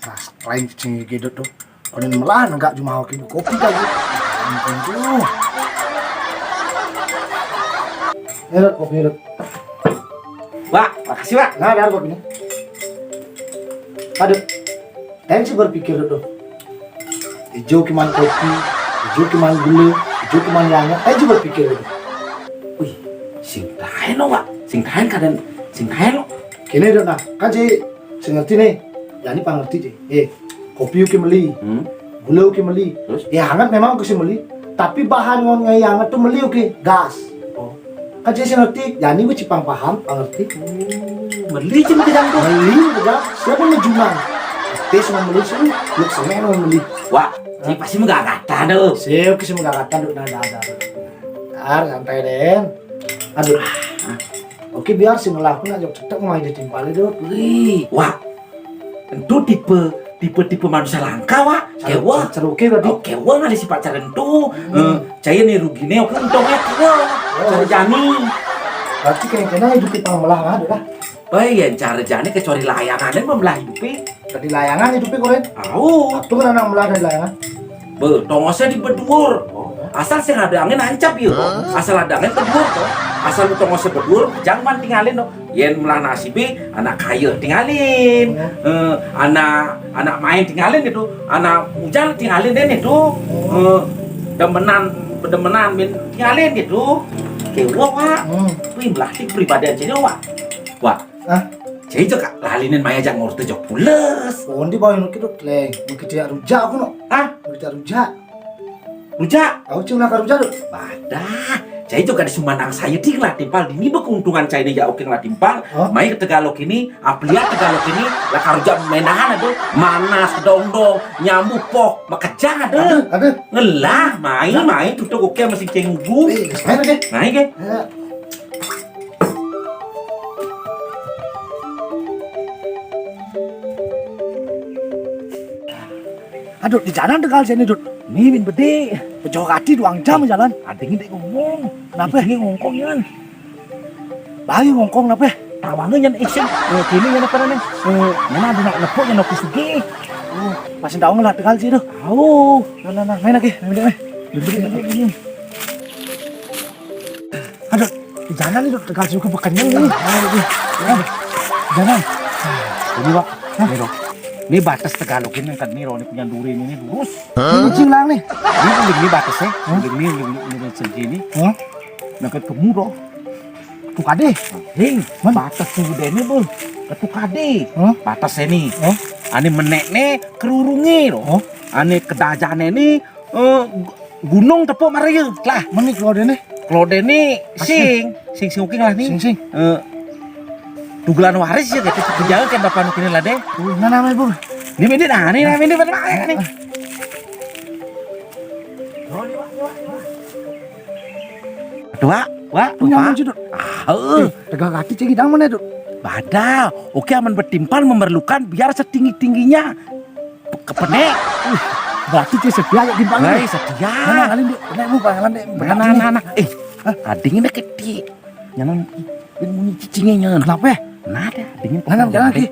Nah, lain cing gitu tuh. Kalau melah enggak cuma hoki kopi kali. Ampun tuh. Lihat kopi lihat. Wah, makasih Pak. Nah, ada kopi nih. Aduh, saya sih berpikir tuh. Hijau cuman kopi, hijau cuman gula, hijau cuman yangan. Saya juga berpikir tuh. Wih, sing tahen lo Pak. Sing tahen kadang sing tahen lo. Kini dong nah, kan sih ngerti nih. Ya ini pangerti sih. Kopi uki meli, gula uki meli. Terus? Ya hangat memang uki meli. Tapi bahan ngon ngai hangat tuh meli uki gas. Oh, Kan sih ngerti. Ya ini gue cipang paham, pangerti. beli cuma kejam tuh. Meli udah. Siapa ngejuman? Tes mau meli sih. Lu sama yang mau meli. Wah, si pasti mah gak kata tuh. Sih uki semua gak kata duk nada. Dar santai den. Aduh. Oke biar sih ngelakuin aja cetek mau aja timpalnya duk. Wih, wah, itu tipe manusia langka wah. Kewa, Ceruke berarti. oh kewa nggak ada sifat carentu. Caya nih ruginya, oke untungnya kewa. Cara jani, Berarti kayaknya hidup kita melah ada lah. baik ya cara jani kecuali layangannya membelah hidupnya. Dari layangan hidupnya koren. Au, Aku kan anak melah dari layangan. tongosnya di bedur. Asal sih ada angin ancap yuk. Asal ada angin bedur toh. Asal tongosnya bedur, jangan tinggalin dong. Yen melah nasibe, anak kaya tinggalin. Anak main tinggalin itu. Anak hujan tinggalin deh itu. Demenan tinggalin gitu. Kewa wak. Wih belah pribadi aja wak. Wak. Hah? Jadi juga lalinin maya jangan ngurus tujuh pules. Pohon di bawah itu kleng. Mungkin dia rujak aku no. Ah, Mungkin dia rujak. rujak. Aku cuma nak rujak tuh. Badah, saya juga di Sumandang saya di lah timpal ini berkeuntungan saya ini ya oke lah timpal. Oh? Mai ke Tegalog ini, aplia Tegalog ini lah karujak menahan ada manas kedongdong nyamuk poh makejang ada. Ada. Ngelah mai tutup oke masih cenggu. Main aja. Mai ke? Aduh di jalan Tegal sini dud. Nih min bede. Pejauh kaki 2 jam jalan. Adengin dek ngomong. Kenapa? Ini ngongkong yan. Lagi ngongkong kenapa? Tawangan yan action. Kini yan apa nih? Mana ada nak nepok yan aku sugi. Masih tahu nggak Tegal sih tuh. Tahu. Nah, main lagi. Main. Bede. Aduh di jalan nih dud. Tegal juga bekannya nih. Main lagi. Jalan. Ini Pak, Niro. Ini batas Tegalog ini kan Niro ini punya duri ini lurus. Ini kucing lang nih. Ini batasnya, ini segini. Nak ketemu doh. Tuh kade. Hei, batas tuh ini bol. Ketuk kade. Batas ini. Ane menek nih kerurungi loh. Ane kedajane nih gunung tepuk mari lah. Menik lo deh nih. Kalau dene sing oke lah nih. Sing. Tugelan waris ya gitu. Kejaga kan bapak nukin lah deh. Nah namanya bu. Ini mending ini pada nih. Wah, Nyaman sih dud. Tegal kaki cek hidang mana dud. Badal, oke aman bertimpal memerlukan biar setinggi-tingginya kepenek. Berarti cek setia ya timbang. Hai, setia. Nah, kalian deh. Nah, bu pangalan deh. Nah. Adingin deh keti. Nyaman ini bunyi cicingnya nyan. Kenapa? Nada, adingin. Nah, jalan lagi.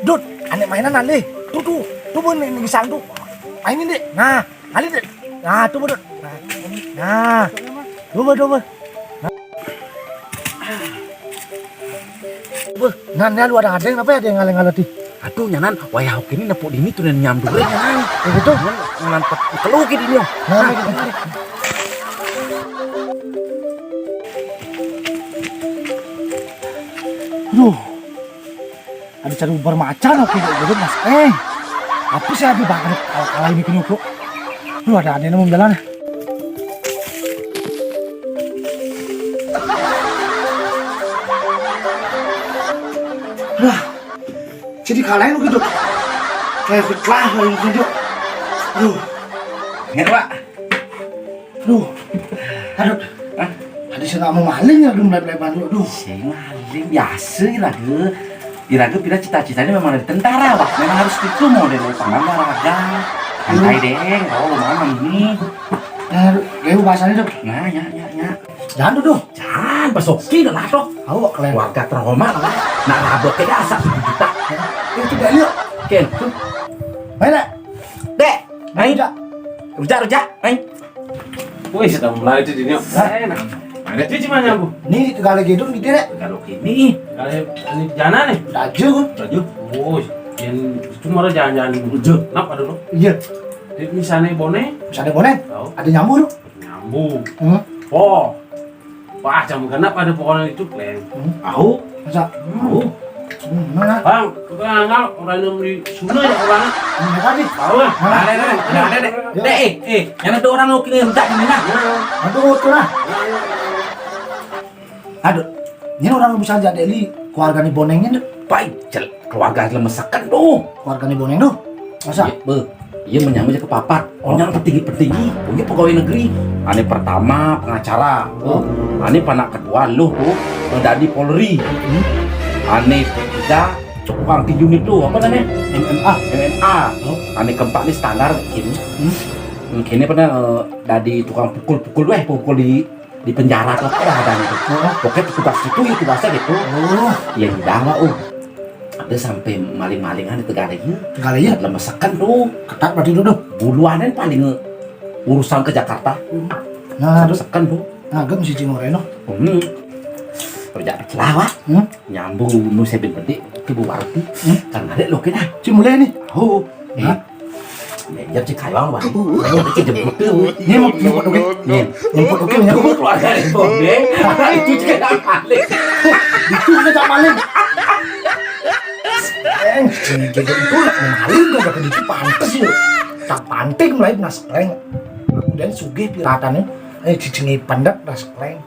Dud, aneh mainan aneh. Tuh bu nih ngisang tuh. Mainin deh. Nah, aneh deh. Nah, tuh bu dud. Nah, tuh bu. Nah, lu ada yang apa ya yang ngaleng-ngaleng di? Aduh nyanan, wayah oke ini nepuk dini tuh dan nyamdure nyanan. Begitu. Nyanan keluki dini yo. Nah, Duh, ada cari ubar macan oke jadi mas. Apa sih abi banget kalau ini kini bro. Duh ada yang mau jalan. Wah, jadi kalahin gitu. Kayak fitlah lagi gitu. Duh, Ngen Pak. aduh. Ada sih nggak mau maling ya belum mulai bantu. Duh. Sing maling biasa Iraga bila cita-citanya memang dari tentara, Pak. Memang harus itu model tangan olahraga. Santai deh, oh mana ini. Lewu bahasanya tuh. Nah, ya. Jangan duduk. Jangan, pesoki lah toh. Tahu kok kalian. Warga trauma lah. Nah, rabok kayak asap 1 juta. Itu gak lihat. Ken. Main nak. Dek, main. Rujak. Rujak, main. Wih, sudah mulai itu dini. Enak. Ada cuci mana aku? Ni kalau gitu gitu dek. Kalau kini, Kalau ini jana nih. Laju kan. Baju. Oh, yang cuma jalan-jalan bujur. Kenapa dulu? Iya. Di misalnya bone, Misalnya boneng. tahu? Ada nyambur. Nyambung. Hmm. Wah, jam kenapa ada pokoknya itu plan. tahu, Masa? tahu. Mana? Bang, kita ngal orang yang di Sunda ya orang. Tadi. Tahu lah. Ada. Dek, yang ada orang mau kini rujak di mana? Aduh, tuh lah. Aduh, ini orang bisa jadi li keluarga nih bonengnya tuh. Baik, keluarga lemesakan dong. Keluarga nih boneng tuh. Masa? Iya menyambut ke papat. Orang petinggi-petinggi, punya pegawai negeri. Ane pertama pengacara. Ane panak kedua lu tuh dari Polri. Ane ketiga tukang tinju itu apa namanya? MMA. Ane keempat nih standar ini. Kini pernah dari tukang pukul di penjara tuh ada itu. Pokoknya tugas itu tugasnya gitu. Yang udah lah ada sampai maling-malingan di Tegalanya. Tegalanya? Lemesakan tuh. Ketat berarti tuh. Buluanan paling urusan ke Jakarta. Nah, tuh. Lemesakan tuh. Nah, gem si Cingoreno. Kerja celawak. Nyambung nu sebin pedik ke Bu Warti. Kan ada lo kena. Cimule nih. Oh. Jam si kayang wah. Jam jemput tuh. Ini mau nyemput oke. Nyemput oke nya. Aku keluarga itu deh. Itu juga tak paling. Itu kita maling. Jadi itu lah maling gak ke itu pantes sih. Tak panting mulai naskleng. Kemudian sugih piratannya cicingi pendak naskleng.